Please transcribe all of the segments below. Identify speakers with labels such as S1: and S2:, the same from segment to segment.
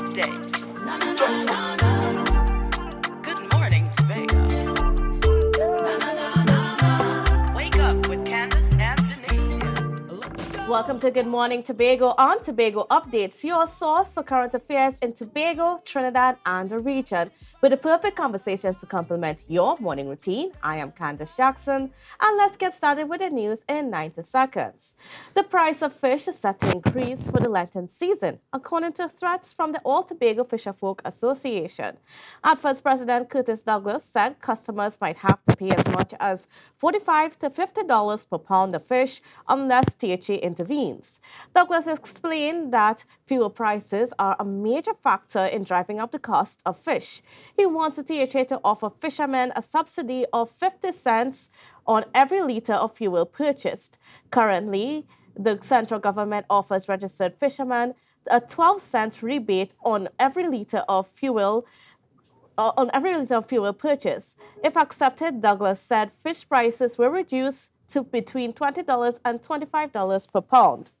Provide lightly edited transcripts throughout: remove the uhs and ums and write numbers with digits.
S1: updates. Good morning, Tobago. Wake up with Candace and Denicia.
S2: Welcome to Good Morning Tobago on Tobago Updates, your source for current affairs in Tobago, Trinidad, and the region. With the perfect conversations to complement your morning routine, I am Candace Jackson, and let's get started with the news in 90 seconds. The price of fish is set to increase for the Lenten season, according to threats from the All Tobago Fisherfolk Association. At first, President Curtis Douglas said customers might have to pay as much as $45 to $50 per pound of fish unless THA intervenes. Douglas explained that fuel prices are a major factor in driving up the cost of fish. He wants the THA to offer fishermen a subsidy of 50 cents on every liter of fuel purchased. Currently, the central government offers registered fishermen a 12 cents rebate on every liter of fuel purchase. If accepted, Douglas said fish prices will reduce to between $20 and $25 per pound.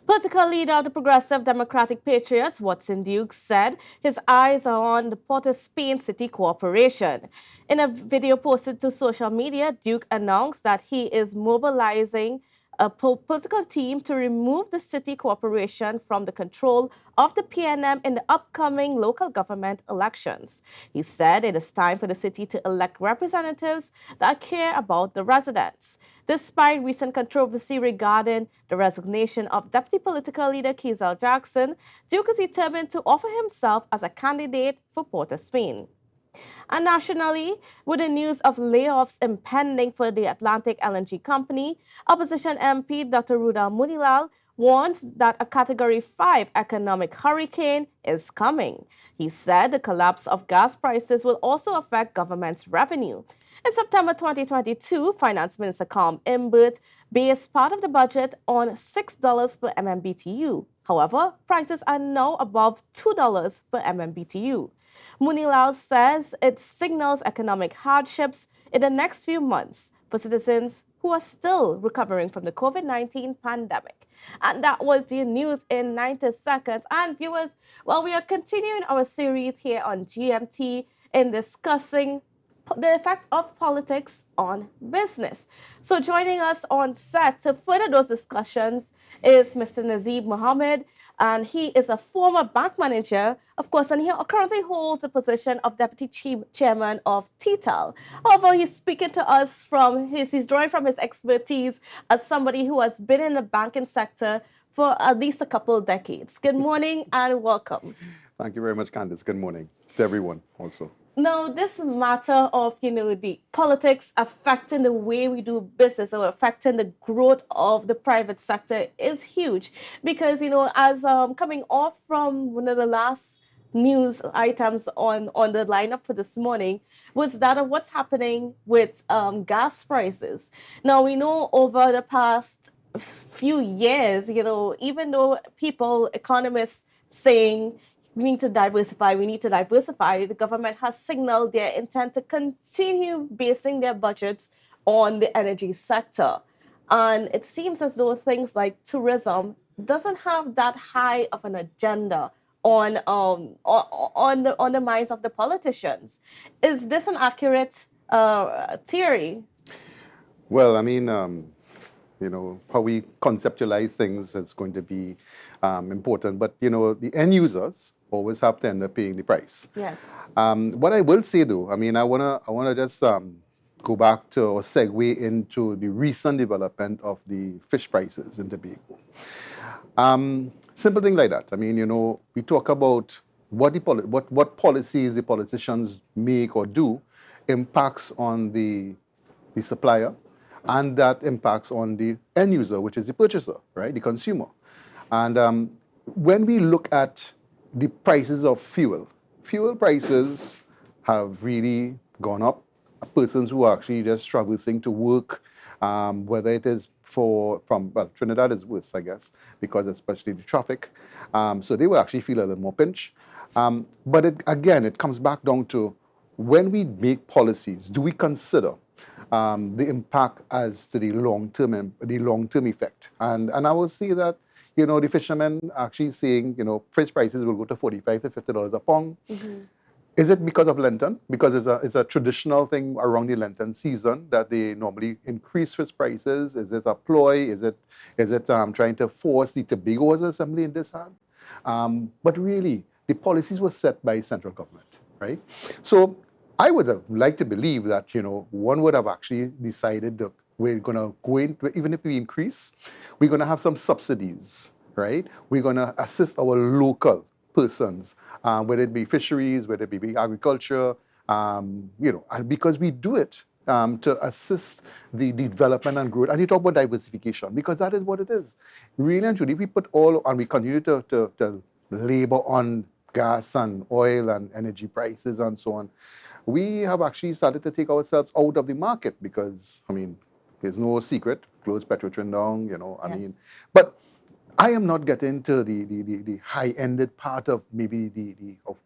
S2: Political leader of the Progressive Democratic Patriots, Watson Duke, said his eyes are on the Port of Spain City Corporation. In a video posted to social media, Duke announced that he is mobilizing a political team to remove the city corporation from the control of the PNM in the upcoming local government elections. He said it is time for the city to elect representatives that care about the residents. Despite recent controversy regarding the resignation of Deputy Political Leader Keezel Jackson, Duke is determined to offer himself as a candidate for Port of Spain. And nationally, with the news of layoffs impending for the Atlantic LNG company, opposition MP Dr. Rudal Munilal warns that a Category 5 economic hurricane is coming. He said the collapse of gas prices will also affect government's revenue. In September 2022, Finance Minister Calm Imbert based part of the budget on $6 per MMBTU. However, prices are now above $2 per MMBTU. Munilal says it signals economic hardships in the next few months for citizens who are still recovering from the COVID-19 pandemic. And that was the news in 90 seconds. And viewers, well, we are continuing our series here on GMT in discussing the effect of politics on business. So joining us on set to further those discussions is Mr. Naseeb Mohammed, and he is a former bank manager, of course, and he currently holds the position of Deputy Chairman of TTAL. However, he's speaking to us he's drawing from his expertise as somebody who has been in the banking sector for at least a couple of decades. Good morning and welcome.
S3: Thank you very much, Candace. Good morning to everyone also.
S2: Now, this matter of, the politics affecting the way we do business or affecting the growth of the private sector is huge because, as coming off from one of the last news items on the lineup for this morning was that of what's happening with gas prices. Now, we know over the past few years, even though economists saying, we need to diversify, the government has signaled their intent to continue basing their budgets on the energy sector. And it seems as though things like tourism doesn't have that high of an agenda on the minds of the politicians. Is this an accurate theory?
S3: Well, I mean, how we conceptualize things is going to be important. But, the end users always have to end up paying the price.
S2: Yes.
S3: What I will say, though, I mean, I wanna just go back to or segue into the recent development of the fish prices in Tobago. Simple thing like that. I mean, we talk about what policies the politicians make or do impacts on the supplier, and that impacts on the end user, which is the purchaser, right, the consumer. And when we look at the prices of fuel prices have really gone up. Persons who are actually just traversing to work, whether it is Trinidad is worse, I guess, because especially the traffic. So they will actually feel a little more pinch. But it comes back down to when we make policies, do we consider the impact as to the long-term effect? And I will say that, the fishermen actually saying, fish prices will go to $45 to $50 a pound. Is it because of Lenten? Because it's a traditional thing around the Lenten season that they normally increase fish prices. Is it a ploy? Is it trying to force the Tobago's assembly in this hand? But really, the policies were set by central government, right? So I would have liked to believe that one would have actually decided that we're going to go into, even if we increase, we're going to have some subsidies, right? We're going to assist our local persons, whether it be fisheries, whether it be agriculture, and because we do it to assist the development and growth. And you talk about diversification, because that is what it is. Really and truly, if we put all, and we continue to labor on gas and oil and energy prices and so on, we have actually started to take ourselves out of the market because, there's no secret, close Petrotrin down,
S2: Yes.
S3: But I am not getting to the high-ended part of maybe of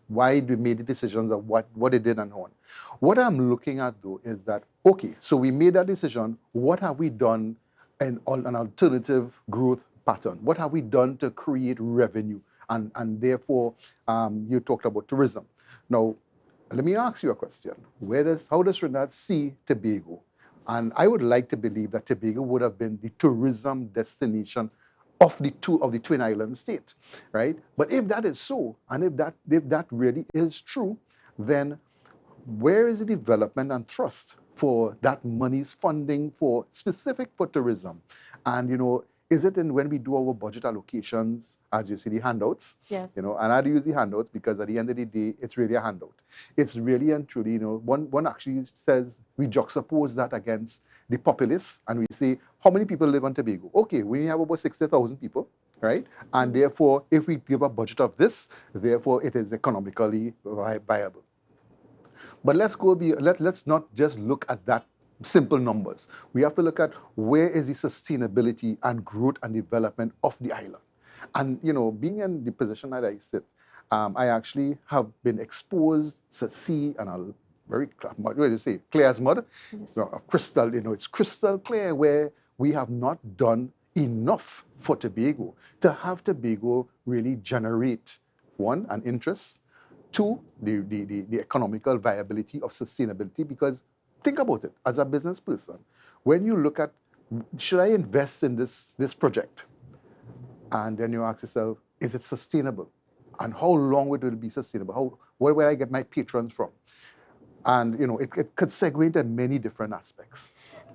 S3: why we made the decisions of what they did and on. What I'm looking at though is that, okay, so we made that decision. What have we done in an alternative growth pattern? What have we done to create revenue? And therefore, you talked about tourism. Now, let me ask you a question. How does Trinidad see Tobago? And I would like to believe that Tobago would have been the tourism destination of the Twin Island state, right? But if that is so, and if that really is true, then where is the development and trust for that money's funding for specific for tourism? And is it when we do our budget allocations, as you see the handouts?
S2: Yes.
S3: And I use the handouts because at the end of the day, it's really a handout. It's really and truly, one actually says we juxtapose that against the populace and we say, how many people live on Tobago? Okay, we have about 60,000 people, right? And therefore, if we give a budget of this, therefore it is economically viable. But let's not just look at that simple numbers. We have to look at where is the sustainability and growth and development of the island. And being in the position that I sit, I actually have been exposed to see and a very what do you say, clear as mud,
S2: Yes.
S3: crystal. It's crystal clear where we have not done enough for Tobago to have Tobago really generate one, an interest, two, the economical viability of sustainability. Because think about it, as a business person, when you look at, should I invest in this project? And then you ask yourself, is it sustainable? And how long will it be sustainable? Where will I get my patrons from? And it could segue into many different aspects.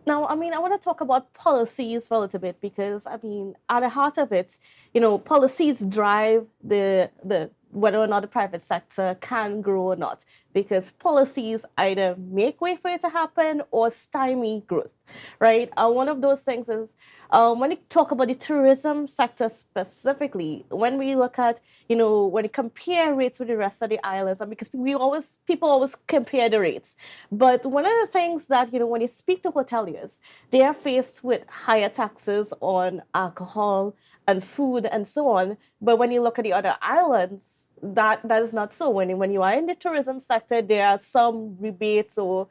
S2: Now, I want to talk about policies for a little bit because, at the heart of it, policies drive the whether or not the private sector can grow or not, because policies either make way for it to happen or stymie growth, right? One of those things is when you talk about the tourism sector specifically, when we look at, when you compare rates with the rest of the islands, and because people always compare the rates. But one of the things that, when you speak to hoteliers, they are faced with higher taxes on alcohol and food and so on. But when you look at the other islands, that is not so. When you are in the tourism sector, there are some rebates or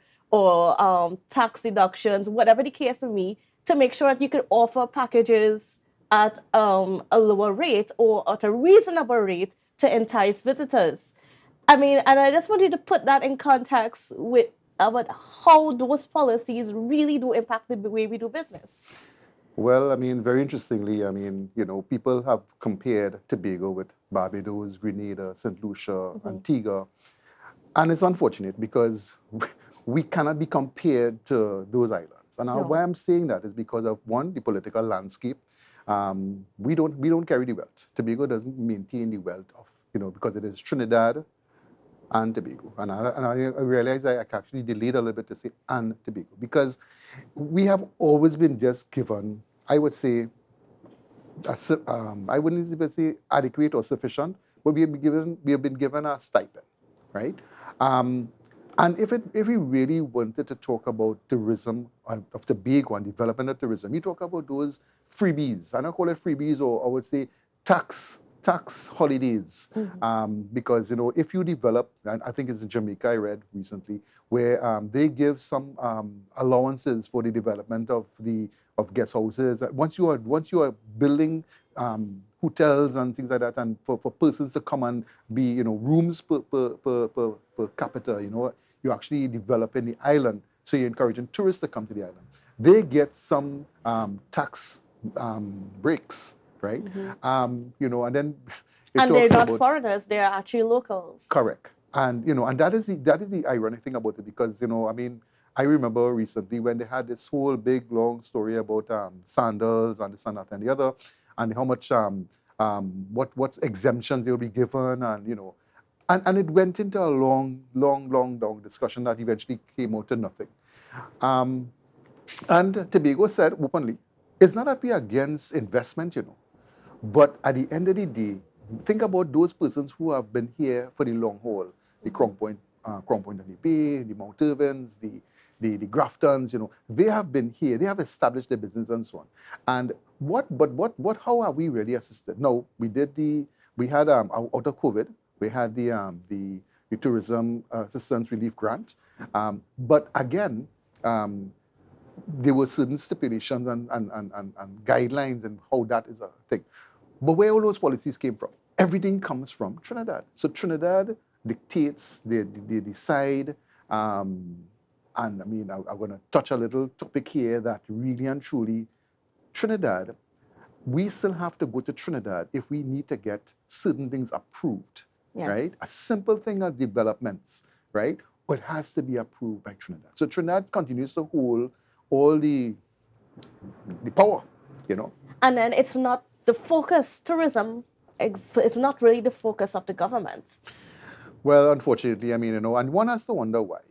S2: tax deductions, whatever the case may be, to make sure that you can offer packages at a lower rate or at a reasonable rate to entice visitors. And I just wanted to put that in context with about how those policies really do impact the way we do business.
S3: Well, very interestingly, people have compared Tobago with Barbados, Grenada, St. Lucia, Antigua. And it's unfortunate because we cannot be compared to those islands. And why I'm saying that is because of, one, the political landscape. We don't carry the wealth. Tobago doesn't maintain the wealth of, because it is Trinidad and Tobago. And I realize I actually delayed a little bit to say and Tobago, because we have always been just given, I would say, I wouldn't even say adequate or sufficient, but we have been given a stipend, right? And if we really wanted to talk about tourism of Tobago and development of tourism, we talk about those freebies. I don't call it freebies, or I would say tax tax holidays, because, you know, if you develop, and I think it's in Jamaica I read recently, where they give some allowances for the development of guest houses. Once you are building hotels and things like that, and for persons to come and be, you know, rooms per capita, you know, you're actually developing the island. So you're encouraging tourists to come to the island. They get some tax breaks, right? You know, and then it
S2: And they're
S3: talks
S2: not
S3: about
S2: foreigners; they're actually locals.
S3: correct, and you know, and that is the ironic thing about it, because, you know, I mean, I remember recently when they had this whole big long story about sandals and this and that and the other, and how much what exemptions they will be given, and, you know, and it went into a long discussion that eventually came out to nothing. And Tobago said openly, it's not that we are against investment, you know, but at the end of the day, think about those persons who have been here for the long haul, the Crown Point on the Bay, the Mount Irvins, the Graftons, you know, they have been here, they have established their business and so on. And how are we really assisted? No, we had out of COVID, we had the tourism assistance relief grant, but again, there were certain stipulations and guidelines and how that is a thing. But where all those policies came from? Everything comes from Trinidad. So Trinidad dictates, they decide, and I mean, I'm going to touch a little topic here that really and truly, Trinidad, we still have to go to Trinidad if we need to get certain things approved, right? A simple thing of developments, right? But it has to be approved by Trinidad. So Trinidad continues to hold all the power, you know.
S2: And then it's not the focus, tourism, it's not really the focus of the government.
S3: Well, unfortunately, I mean, you know, and one has to wonder why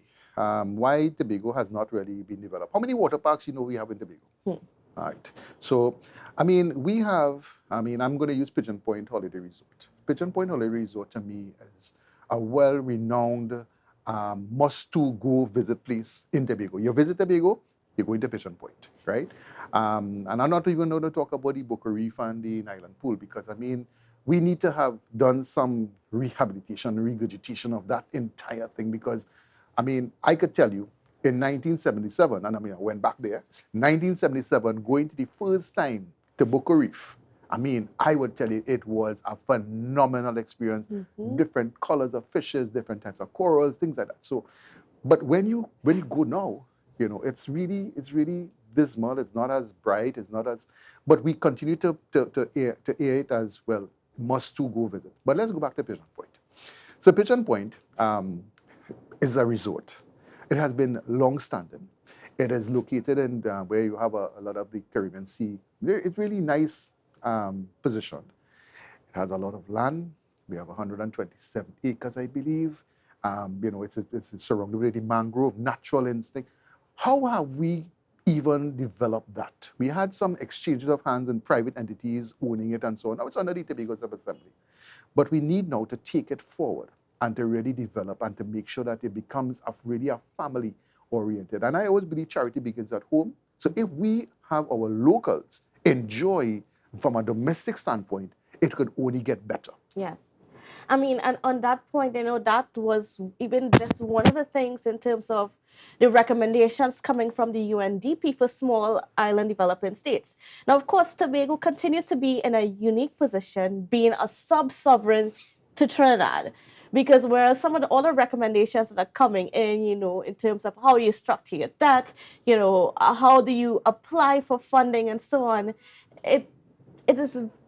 S3: Tobago has not really been developed. How many water parks, you know, we have in Tobago? All right. So, I mean, I'm going to use Pigeon Point Holiday Resort. Pigeon Point Holiday Resort, to me, is a well-renowned, must-to-go visit place in Tobago. You visit Tobago, you're going to Pigeon Point, right? And I'm not even going to talk about the Boca Reef and the Island Pool, because, I mean, we need to have done some rehabilitation, regurgitation of that entire thing, because, I mean, I could tell you, in 1977, and I mean, I went back there, 1977, going to the first time to Boca Reef, I mean, I would tell you it was a phenomenal experience. Different colors of fishes, different types of corals, things like that. So, but when you go now, you know, it's really dismal. It's not as bright. It's not as, but we continue to air it as well. Must to go visit. But let's go back to Pigeon Point. So Pigeon Point is a resort. It has been long-standing. It is located in where you have a lot of the Caribbean Sea. It's really nice positioned. It has a lot of land. We have 127 acres, I believe. You know, it's surrounded with the mangrove, natural instinct. How have we even developed that? We had some exchanges of hands and private entities owning it and so on. Now it's under the Tobago Sub-Assembly. But we need now to take it forward and to really develop and to make sure that it becomes really a family oriented. And I always believe charity begins at home. So if we have our locals enjoy from a domestic standpoint, it could only get better.
S2: Yes. I mean, and on that point, you know, that was even just one of the things in terms of the recommendations coming from the UNDP for small island developing states. Now, of course, Tobago continues to be in a unique position, being a sub-sovereign to Trinidad. Because whereas some of the other recommendations that are coming in, you know, in terms of how you structure your debt, you know, how do you apply for funding and so on,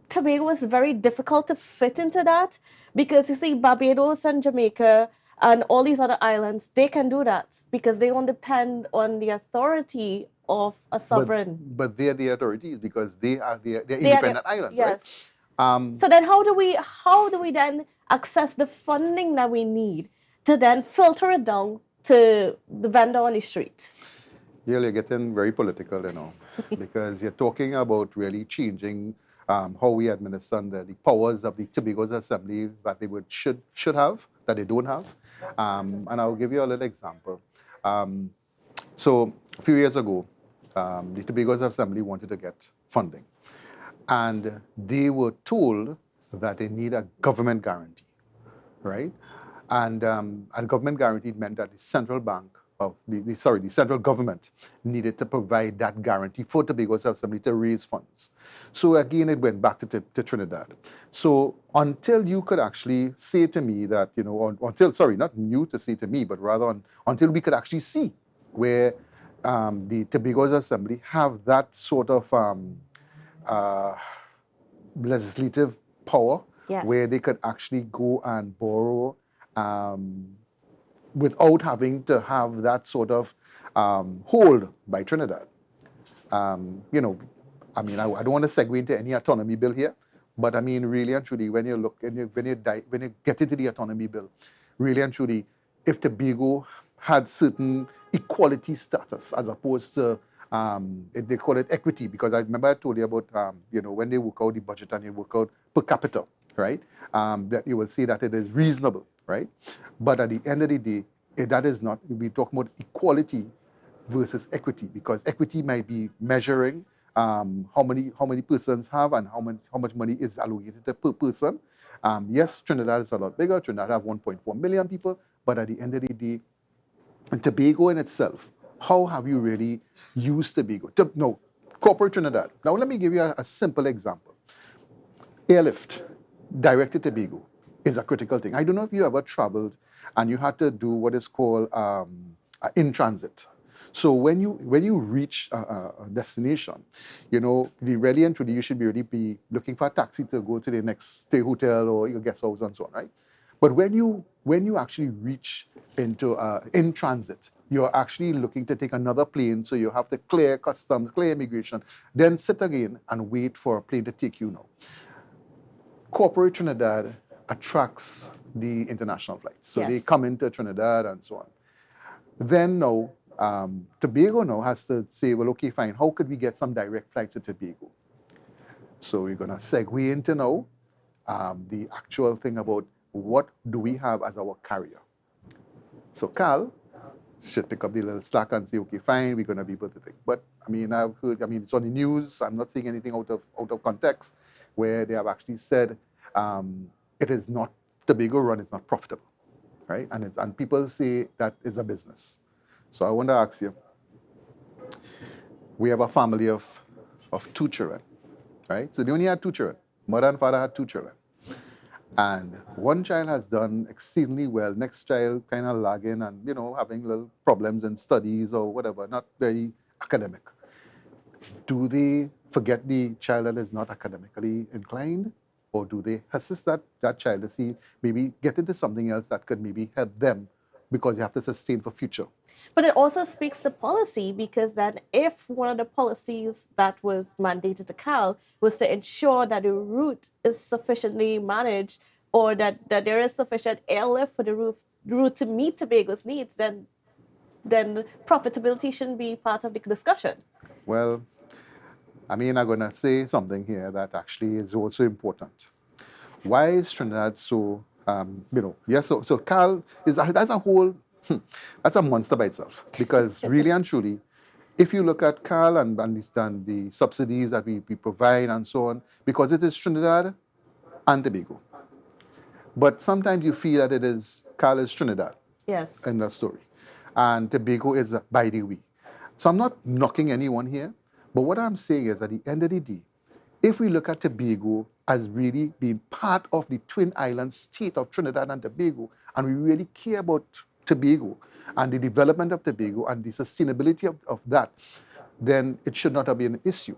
S2: Tobago is very difficult to fit into that, because you see Barbados and Jamaica and all these other islands, they can do that because they don't depend on the authority of a sovereign.
S3: But they're the authorities because they're independent islands,
S2: yes.
S3: right?
S2: So then how do we then access the funding that we need to then filter it down to the vendor on the street?
S3: Yeah, you're getting very political, you know, because you're talking about really changing how we administer the powers of the Tobago Assembly that they should have, that they don't have. And I'll give you a little example. So a few years ago, the Tobago Assembly wanted to get funding. And they were told that they need a government guarantee, right? And government guarantee meant that the central bank of the central government needed to provide that guarantee for Tobago's Assembly to raise funds. So again, it went back to Trinidad. So until you could actually say to me that, not you to say to me, but rather until we could actually see where the Tobago's Assembly have that sort of uh, legislative power
S2: Yes.
S3: where they could actually go and borrow without having to have that sort of hold by Trinidad. I don't want to segue into any autonomy bill here, but I mean, really and truly, when you get into the autonomy bill, really and truly, if Tobago had certain equality status as opposed to they call it equity, because I remember I told you about when they work out the budget and they work out per capita, right? That you will see that it is reasonable, right? But at the end of the day, that is not. We talk about equality versus equity, because equity might be measuring how many persons have and how much money is allocated per person. Yes, Trinidad is a lot bigger. Trinidad have 1.4 million people, but at the end of the day, and Tobago in itself, how have you really used Tobago? No, corporate Trinidad. Now let me give you a simple example. Airlift, direct to Tobago, is a critical thing. I don't know if you ever traveled and you had to do what is called in transit. So when you reach a destination, really and truly you should really be looking for a taxi to go to the next stay hotel or your guest house and so on, right? But when you actually reach into in transit, you're actually looking to take another plane, so you have to clear customs, clear immigration, then sit again and wait for a plane to take you now. Corporate Trinidad attracts the international flights. So they come into Trinidad and so on. Then now, Tobago now has to say, well, okay, fine, how could we get some direct flights to Tobago? So we're going to segue into now the actual thing about what do we have as our carrier. So Cal should pick up the little slack and say, okay, fine, we're going to be able to think. But I've heard, it's on the news. I'm not seeing anything out of context where they have actually said it is not, Tobago run is not profitable, right? And people say that is a business. So I want to ask you, we have a family of 2 children, right? So they only had 2 children. Mother and father had 2 children. And one child has done exceedingly well. Next child kind of lagging and, having little problems in studies or whatever, not very academic. Do they forget the child that is not academically inclined? Or do they assist that child to see, maybe get into something else that could maybe help them, because you have to sustain for future?
S2: But it also speaks to policy, because then if one of the policies that was mandated to CAL was to ensure that the route is sufficiently managed, or that there is sufficient airlift for the route to meet Tobago's needs, then profitability shouldn't be part of the discussion.
S3: Well, I'm going to say something here that actually is also important. Why is Trinidad so, so CAL that's a whole, that's a monster by itself. Because really and truly, if you look at CAL and understand the subsidies that we provide and so on, because it is Trinidad and Tobago. But sometimes you feel that it is, CAL is Trinidad.
S2: Yes.
S3: In that story. And Tobago is by the way. So I'm not knocking anyone here, but what I'm saying is, at the end of the day, if we look at Tobago as really being part of the Twin Island state of Trinidad and Tobago, and we really care about Tobago and the development of Tobago and the sustainability of that, then it should not have been an issue.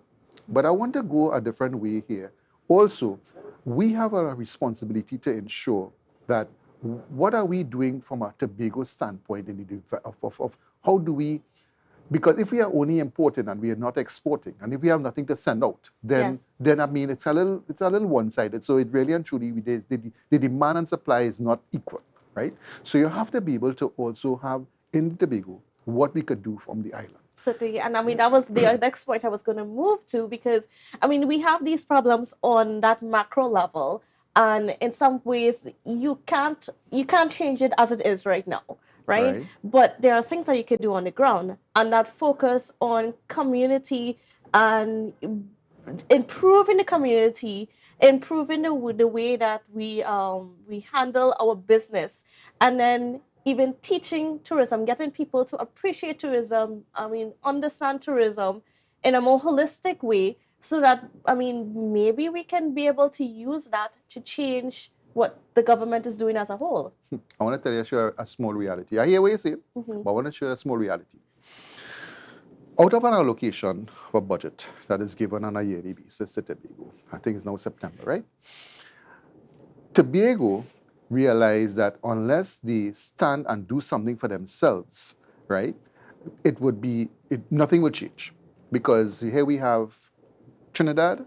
S3: But I want to go a different way here. Also, we have a responsibility to ensure that what are we doing from a Tobago standpoint in the of how do we, because if we are only importing and we are not exporting, and if we have nothing to send out, then it's a little one-sided. So it really and truly, the demand and supply is not equal, right? So you have to be able to also have in Tobago what we could do from the island.
S2: Certainly, and that was the next point I was going to move to, because we have these problems on that macro level, and in some ways you can't change it as it is right now. Right? But there are things that you can do on the ground, and that focus on community and improving the community, improving the way that we handle our business, and then even teaching tourism, getting people to appreciate tourism. I mean, understand tourism in a more holistic way, so that I mean, maybe we can be able to use that to change what the government is doing as a whole.
S3: I want to tell you show a small reality. I hear what you say,
S2: Mm-hmm.
S3: but I want to show you a small reality. Out of an allocation of a budget that is given on a yearly basis to Tobago, I think it's now September, right? Tobago realized that unless they stand and do something for themselves, right, nothing would change. Because here we have Trinidad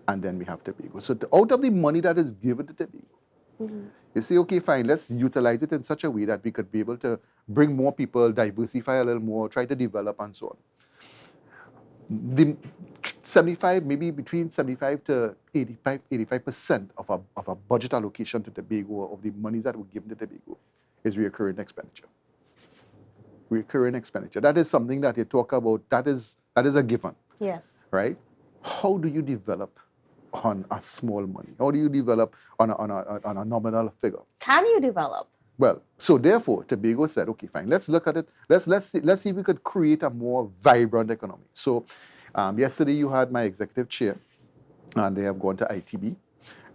S3: and then we have Tobago. So out of the money that is given to Tobago, you say, okay, fine, let's utilize it in such a way that we could be able to bring more people, diversify a little more, try to develop and so on. The 75, maybe between 75 to 85% of a budget allocation to Tobago, of the monies that were given to Tobago, is recurring expenditure. Recurring expenditure. That is something that you talk about, that is a given.
S2: Yes.
S3: Right? How do you develop on a small money? How do you develop on a nominal figure?
S2: Can you develop?
S3: Well, so therefore, Tobago said, okay, fine, let's look at it. Let's see if we could create a more vibrant economy. So yesterday you had my executive chair, and they have gone to ITB,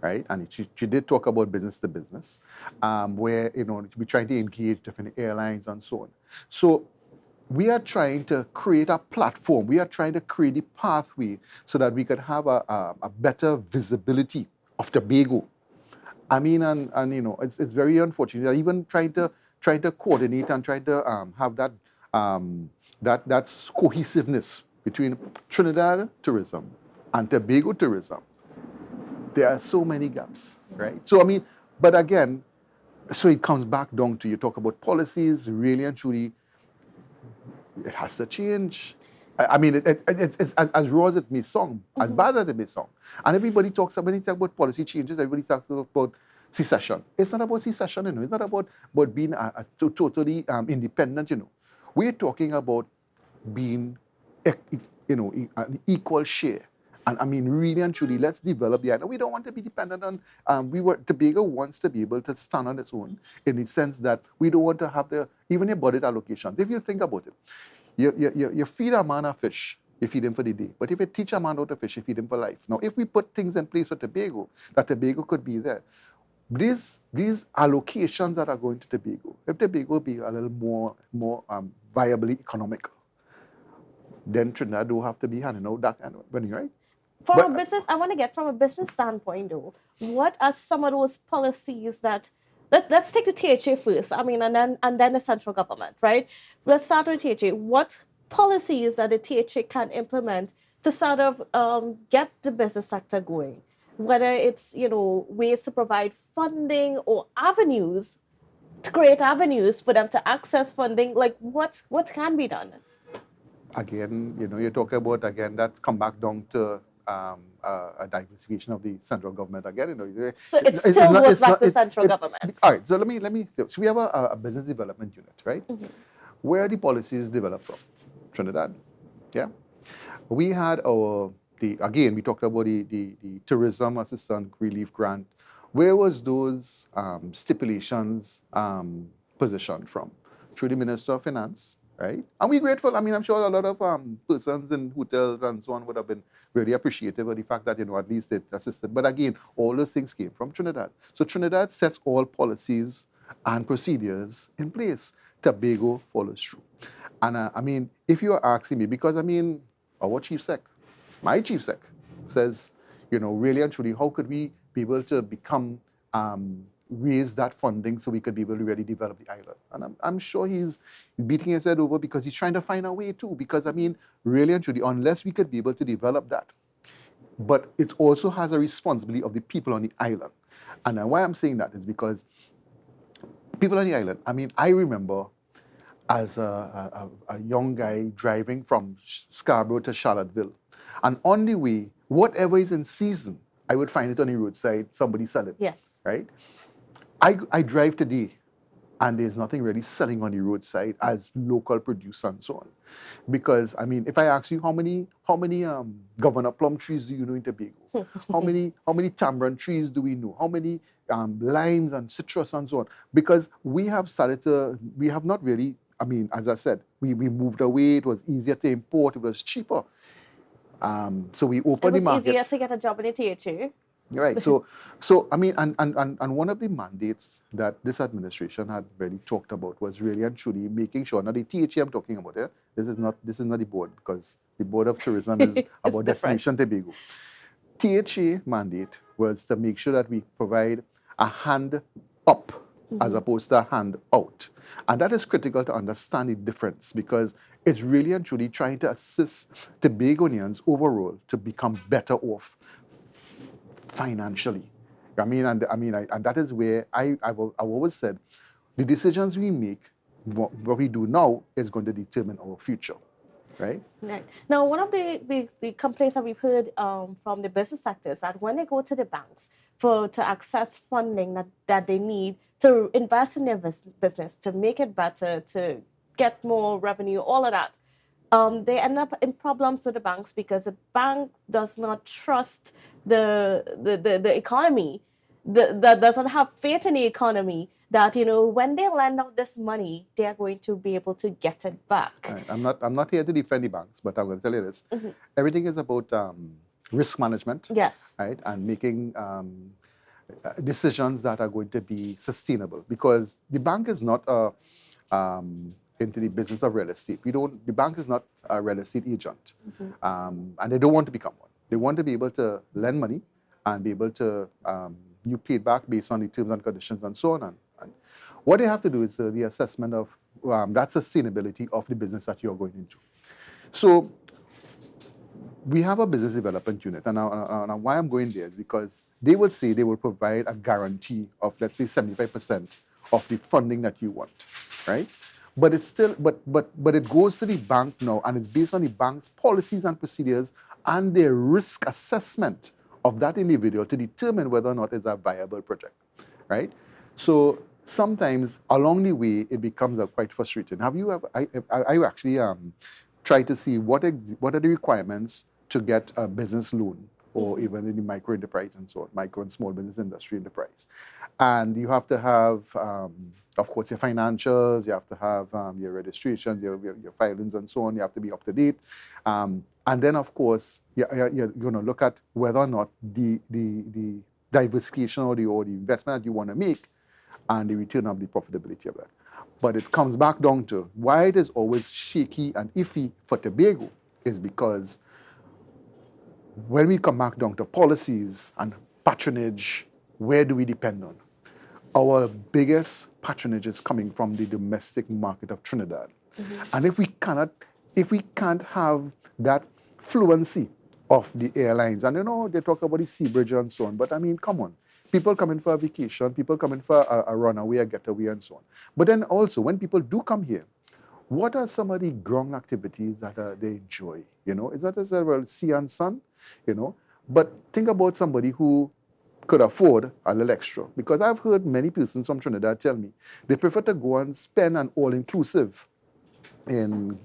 S3: right? And she did talk about business to business, where, we're trying to engage different airlines and so on. So we are trying to create a platform. We are trying to create a pathway so that we could have a better visibility of Tobago. I mean, and it's very unfortunate that even trying to coordinate and trying to have that cohesiveness between Trinidad tourism and Tobago tourism, there are so many gaps, right? So I mean, but again, so it comes back down to, you talk about policies, really and truly, it has to change. I mean, it's as raw as it may sound, as bad as it may sound. And everybody talks about, when they talk about policy changes, everybody talks about secession. It's not about secession, It's not about being totally independent, We're talking about being, an equal share. And I mean, really and truly, let's develop the idea. We don't want to be dependent on, Tobago wants to be able to stand on its own, in the sense that we don't want to have even your budget allocations. If you think about it, you feed a man a fish, you feed him for the day. But if you teach a man how to fish, you feed him for life. Now, if we put things in place for Tobago, that Tobago could be there, these allocations that are going to Tobago, if Tobago be a little more viably economical, then Trinidad will have to be handing out that kind of money, right?
S2: From a business, I want to get from a business standpoint, though, what are some of those policies that, let's take the THA first, I mean, and then the central government, right? Let's start with THA. What policies that the THA can implement to sort of get the business sector going? Whether it's, ways to provide funding or avenues, to create avenues for them to access funding, like what can be done?
S3: Again, you're talking about, again, that come back down to a diversification of the central government again.
S2: So it still goes back to central government.
S3: All right, so let me. So we have a business development unit, right? Where are the policies developed from? Trinidad, yeah. We had again, we talked about the tourism assistance relief grant. Where was those stipulations positioned from? Through the Minister of Finance. Right? And we're grateful. I mean, I'm sure a lot of persons in hotels and so on would have been really appreciative of the fact that, at least it assisted. But again, all those things came from Trinidad. So Trinidad sets all policies and procedures in place. Tobago follows through. And I mean, if you are asking me, because I mean, our chief sec, my chief sec says, really and truly, how could we be able to raise that funding so we could be able to really develop the island? And I'm sure he's beating his head over, because he's trying to find a way too. Because I mean, really and truly, unless we could be able to develop that, but it also has a responsibility of the people on the island. And why I'm saying that is because people on the island, I mean, I remember as a young guy driving from Scarborough to Charlottesville, and on the way, whatever is in season, I would find it on the roadside, somebody sell it.
S2: Yes.
S3: Right? I drive today, and there's nothing really selling on the roadside as local produce and so on. Because I mean, if I ask you how many Governor plum trees do you know in Tobago? How many tamarind trees do we know? How many limes and citrus and so on? Because we have not really, I mean, as I said, we moved away. It was easier to import. It was cheaper. So we opened the market.
S2: It was easier to get a job in the THA.
S3: Right. So I mean, and one of the mandates that this administration had really talked about was really and truly making sure. Now the THA I'm talking about here, this is not the board, because the Board of Tourism is about Destination Tobago. THA mandate was to make sure that we provide a hand up as opposed to a hand out. And that is critical to understand the difference, because it's really and truly trying to assist Tobagonians overall to become better off financially. I mean, and that is where I've always said the decisions we make, what we do now, is going to determine our future, right?
S2: Right. Now, one of the complaints that we've heard from the business sector is that when they go to the banks to access funding that they need to invest in their business, to make it better, to get more revenue, all of that, they end up in problems with the banks because the bank does not trust the economy, that doesn't have faith in the economy, that, you know, when they lend out this money, they are going to be able to get it back.
S3: Right. I'm not here to defend the banks, but I'm going to tell you this. Everything is about risk management.
S2: Yes.
S3: Right? And making decisions that are going to be sustainable, because the bank is not into the business of real estate. The bank is not a real estate agent, and they don't want to become one. They want to be able to lend money and be able to you pay it back based on the terms and conditions and so on. And what they have to do is the assessment of that sustainability of the business that you're going into. So we have a business development unit, and now why I'm going there is because they will say they will provide a guarantee of, let's say, 75% of the funding that you want, right? But it's still, but it goes to the bank now, and it's based on the bank's policies and procedures and their risk assessment of that individual to determine whether or not it's a viable project, right? So sometimes along the way it becomes quite frustrating. Have you ever? I actually tried to see what are the requirements to get a business loan, or even in the micro enterprise and so on, micro and small business industry enterprise. And you have to have, of course, your financials, you have to have your registration, your filings and so on, you have to be up to date. And then, of course, you're going to look at whether or not the diversification or the investment that you want to make and the return of the profitability of that. But it comes back down to why it is always shaky and iffy for Tobago is because when we come back down to policies and patronage, where do we depend on? Our biggest patronage is coming from the domestic market of Trinidad. And if we can't have that fluency of the airlines, and you know, they talk about the sea bridge and so on, but I mean, come on. People come in for a vacation, people come in for a runaway, a getaway, and so on. But then also, when people do come here, what are some of the ground activities that they enjoy? You know, it's not just well, sea and sun, you know. But think about somebody who could afford a little extra. Because I've heard many persons from Trinidad tell me they prefer to go and spend an all-inclusive in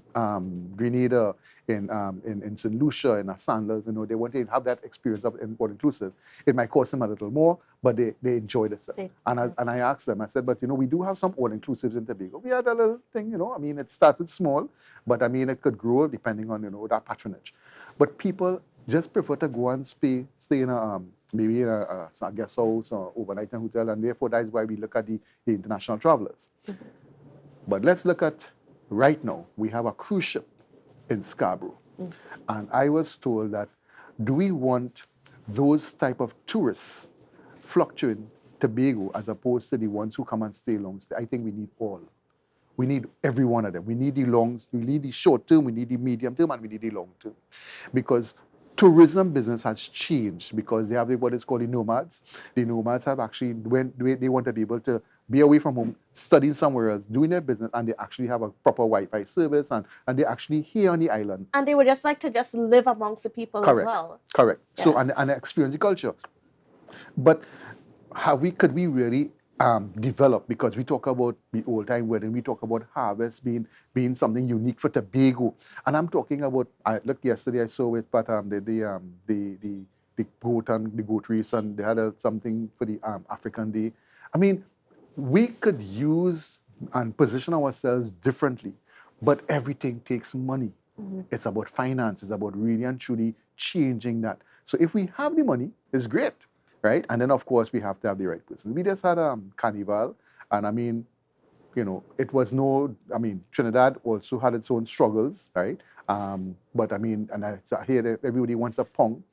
S3: Grenada, in St. Lucia, in Sandals. You know, they want to have that experience of all-inclusive. It might cost them a little more, but they enjoy it. And I asked them, I said, but you know, we do have some all-inclusives in Tobago. We had a little thing, you know, I mean, it started small, but I mean, it could grow depending on, you know, that patronage. But people just prefer to go and stay in a, maybe in a guest house or overnight in a hotel, and therefore that's why we look at the international travelers. But let's look at right now, we have a cruise ship in Scarborough. And I was told that, do we want those type of tourists fluctuating Tobago as opposed to the ones who come and stay long stay? I think we need all. We need every one of them. We need the short term, we need the medium term, and we need the long term. Because tourism business has changed because they have what is called the nomads. The nomads have actually, they want to be able to be away from home, studying somewhere else, doing their business, and they actually have a proper Wi-Fi service, and they're actually here on the island.
S2: And they would just like to just live amongst the people as well.
S3: Correct. Yeah. So, and experience the culture. But could we really develop, because we talk about the old time wedding, we talk about harvest being something unique for Tobago, and I'm talking about. Look, yesterday I saw it, but the goat and the goat race, and they had something for the African Day. I mean, we could use and position ourselves differently, but everything takes money. It's about finance. It's about really and truly changing that. So if we have the money, it's great, right? And then of course we have to have the right person. We just had carnival, and I mean, it was no. I mean, Trinidad also had its own struggles, right? But I mean, and I hear that everybody wants a pong.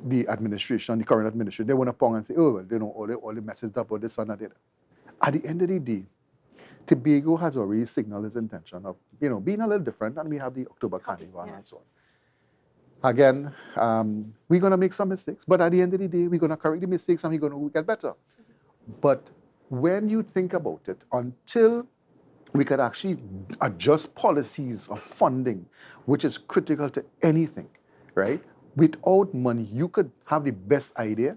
S3: The administration, the current administration, they want to pong and say, oh, well, all the messes up, all this and that. At the end of the day, Tobago has already signaled its intention of, being a little different, and we have the October Carnival and so on. Again, we're going to make some mistakes, but at the end of the day, we're going to correct the mistakes and we're going to get better. But when you think about it, until we could actually adjust policies of funding, which is critical to anything, right? Without money, you could have the best idea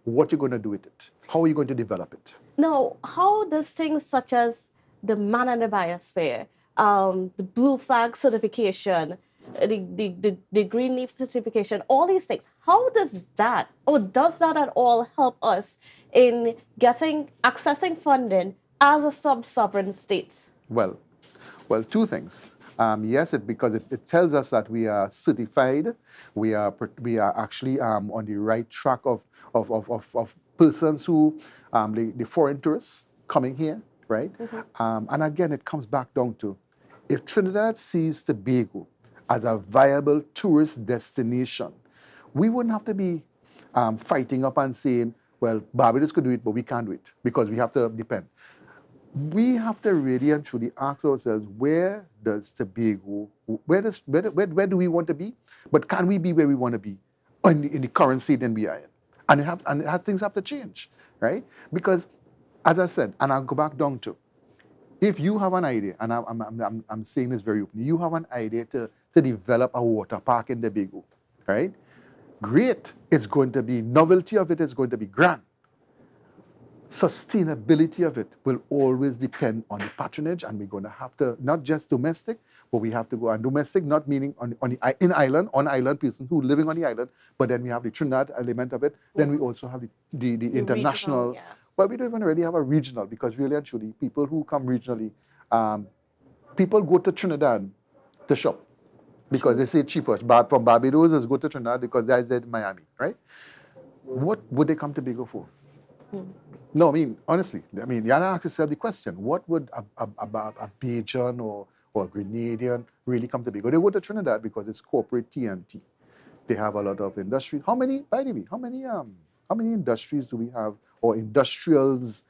S3: what you're going to do with it. How are you going to develop it?
S2: Now, how does things such as the man and the biosphere, the blue flag certification, the green leaf certification, all these things, how does that, or does that at all help us in accessing funding as a sub-sovereign state?
S3: Well, two things. Yes, because it tells us that we are certified. We are actually on the right track of persons who the foreign tourists coming here, right? And again, it comes back down to, if Trinidad sees Tobago as a viable tourist destination, we wouldn't have to be fighting up and saying, well, Barbados could do it, but we can't do it because we have to depend. We have to really and truly ask ourselves, where does Tobago, where do we want to be? But can we be where we want to be in the current state that we are in? And things have to change, right? Because, as I said, and I'll go back down to, if you have an idea, and I'm saying this very openly, you have an idea to develop a water park in Tobago, right? Great. It's going to be, novelty of it is going to be grand. Sustainability of it will always depend on the patronage, and we're going to have to, not just domestic, but we have to go, and domestic not meaning on island person who living on the island, but then we have the Trinidad element of it. Yes. Then we also have the international. Regional, yeah. Well, we don't even really have a regional, because really and truly, people who come regionally, people go to Trinidad to shop because they say cheaper. From Barbados, is go to Trinidad because that's in Miami, right? What would they come to Tobago for? No, I mean, honestly, you have to ask yourself the question, what would a Bajan or a Grenadian really come to Tobago? They go to Trinidad because it's corporate TNT. They have a lot of industry. How many industries do we have, or industrials,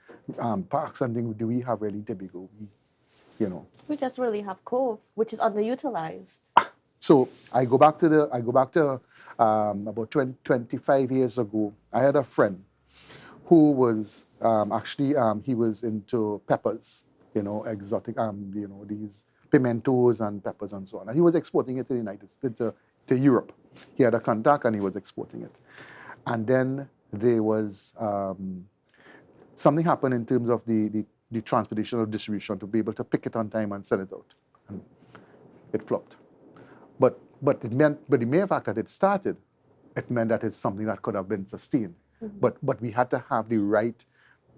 S3: parks and things do we have really in Tobago? We
S2: just really have Cove, which is underutilized.
S3: So I go back to about 25 years ago. I had a friend who was actually, he was into peppers, exotic, these pimentos and peppers and so on. And he was exporting it to the United States, to Europe. He had a contact and he was exporting it. And then there was something happened in terms of the transportation or distribution to be able to pick it on time and sell it out. And it flopped. But the mere fact that it started, it meant that it's something that could have been sustained. But we had to have the right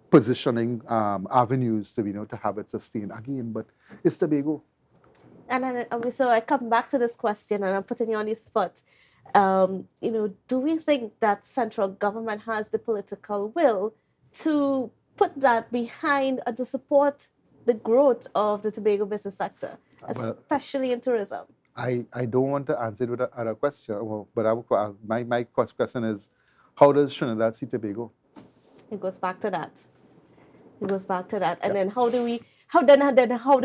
S3: positioning avenues to to have it sustained again. But it's Tobago.
S2: And then so I come back to this question, and I'm putting you on the spot. Do we think that central government has the political will to put that behind and to support the growth of the Tobago business sector, especially in tourism?
S3: I don't want to answer it with a question, but my question is, how does Trinidad see Tobago?
S2: It goes back to that. And then how do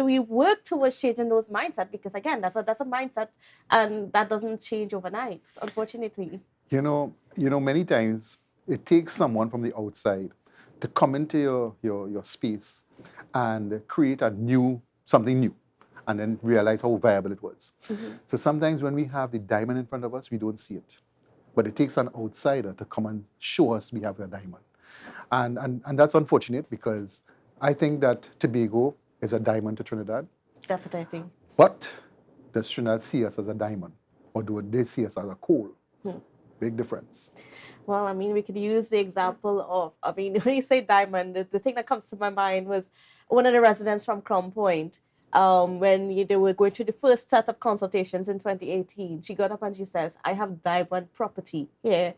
S2: we work towards changing those mindsets? Because again, that's a mindset, and that doesn't change overnight, unfortunately.
S3: Many times it takes someone from the outside to come into your space and create something new, and then realize how viable it was. So sometimes when we have the diamond in front of us, we don't see it. But it takes an outsider to come and show us we have a diamond. And that's unfortunate because I think that Tobago is a diamond to Trinidad.
S2: Definitely.
S3: But does Trinidad see us as a diamond, or do they see us as a coal? Big difference.
S2: Well, I mean, we could use the example of, I mean, when you say diamond, the thing that comes to my mind was one of the residents from Crown Point. They were going through the first set of consultations in 2018, she got up and she says, I have diamond property here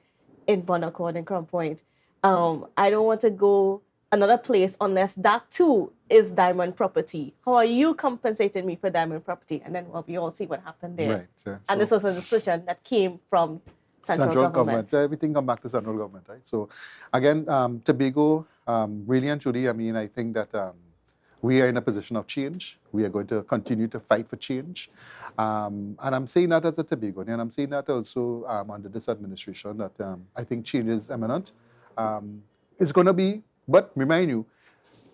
S2: in Bonaccord in Crown Point. I don't want to go another place unless that too is diamond property. How are you compensating me for diamond property? And then, well, we all see what happened there.
S3: Right. Yeah.
S2: And this was a decision that came from central government.
S3: Everything come back to central government, right? So, again, Tobago, really and truly, I mean, I think that we are in a position of change. We are going to continue to fight for change. And I'm saying that as a Tobagoan, and I'm saying that also under this administration, that I think change is imminent. It's going to be, but remind you,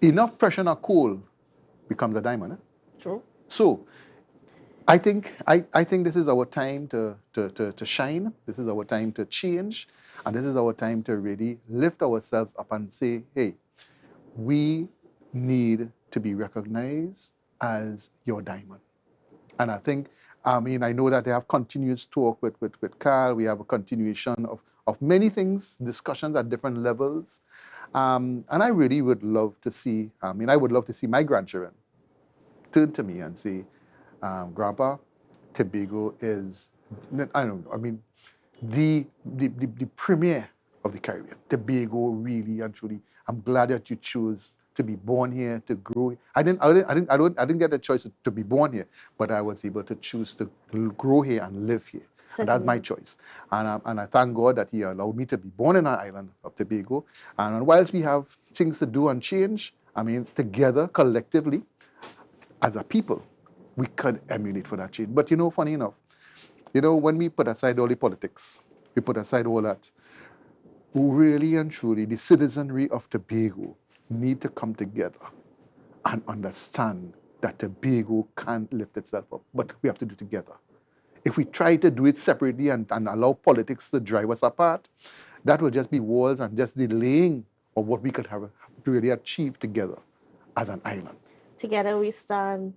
S3: enough pressure on a coal becomes a diamond.
S2: True.
S3: So, I think this is our time to shine. This is our time to change, and this is our time to really lift ourselves up and say, hey, we need to be recognized as your diamond. And I think, I mean, I know that they have continuous talk with Carl. We have a continuation of many things, discussions at different levels. And I really would love to see, I would love to see my grandchildren turn to me and say, Grandpa, Tobago is, I don't know, I mean, the premier of the Caribbean. Tobago, really and truly, I'm glad that you chose to be born here, to grow. I didn't get the choice to be born here, but I was able to choose to grow here and live here. And that's my choice. And I thank God that He allowed me to be born in our island of Tobago. And whilst we have things to do and change, I mean, together, collectively, as a people, we could emulate for that change. But you know, funny enough, you know, when we put aside all the politics, we put aside all that, really and truly, the citizenry of Tobago need to come together and understand that Tobago can't lift itself up, but we have to do it together. If we try to do it separately and allow politics to drive us apart, that will just be walls and just delaying of what we could have really achieved together as an island.
S2: Together we stand,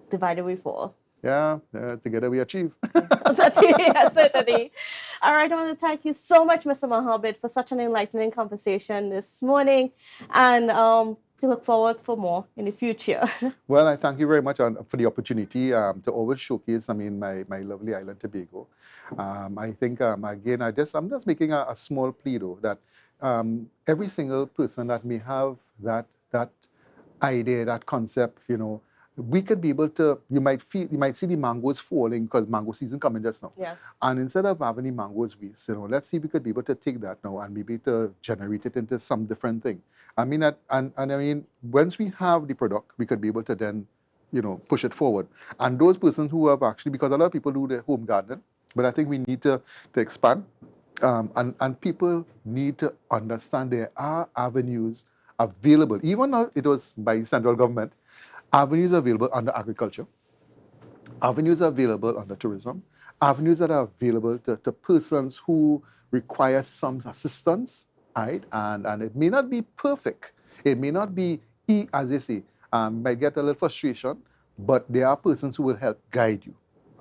S2: divided we fall.
S3: Yeah, together we achieve.
S2: Yeah, certainly. All right, I want to thank you so much, Mr. Mohammed, for such an enlightening conversation this morning. And we look forward for more in the future.
S3: Well, I thank you very much for the opportunity to always showcase, I mean, my lovely island, Tobago. I think, again, I'm just making a small plea, though, that every single person that may have that idea, that concept, you know, we could be able to, you might see the mangoes falling because mango season coming just now.
S2: Yes.
S3: And instead of having the mangoes waste, you know, let's see if we could be able to take that now and maybe to generate it into some different thing. I mean, and I mean, once we have the product, we could be able to then, you know, push it forward. And those persons who have actually, because a lot of people do their home garden, but I think we need to expand. And people need to understand there are avenues available, even though it was by central government, avenues available under agriculture, avenues available under tourism, avenues that are available to persons who require some assistance, right? And it may not be perfect. It may not be, as they say, might get a little frustration, but there are persons who will help guide you.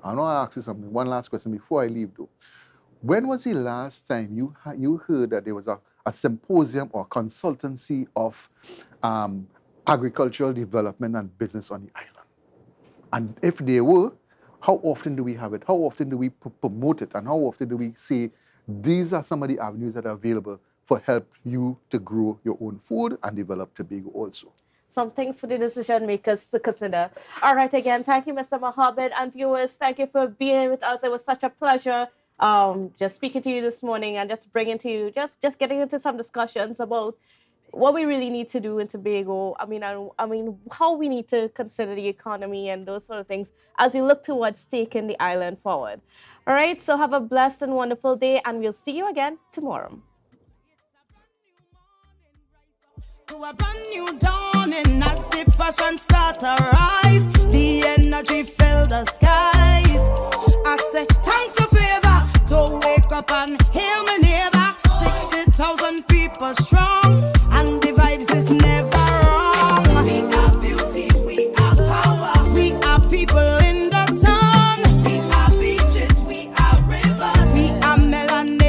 S3: I want to ask you something, one last question before I leave though. When was the last time you heard that there was a symposium or consultancy of agricultural development and business on the island? And if there were, how often do we have it? How often do we promote it? And how often do we say, these are some of the avenues that are available for help you to grow your own food and develop Tobago also?
S2: Some things for the decision makers to consider. All right, again, thank you, Mr. Mohammed, and viewers, thank you for being with us. It was such a pleasure just speaking to you this morning and just bringing to you, just getting into some discussions about what we really need to do in Tobago. I mean, how we need to consider the economy and those sort of things as we look towards taking the island forward. All right, so have a blessed and wonderful day, and we'll see you again tomorrow.
S1: To a brand new dawning as the passion start around.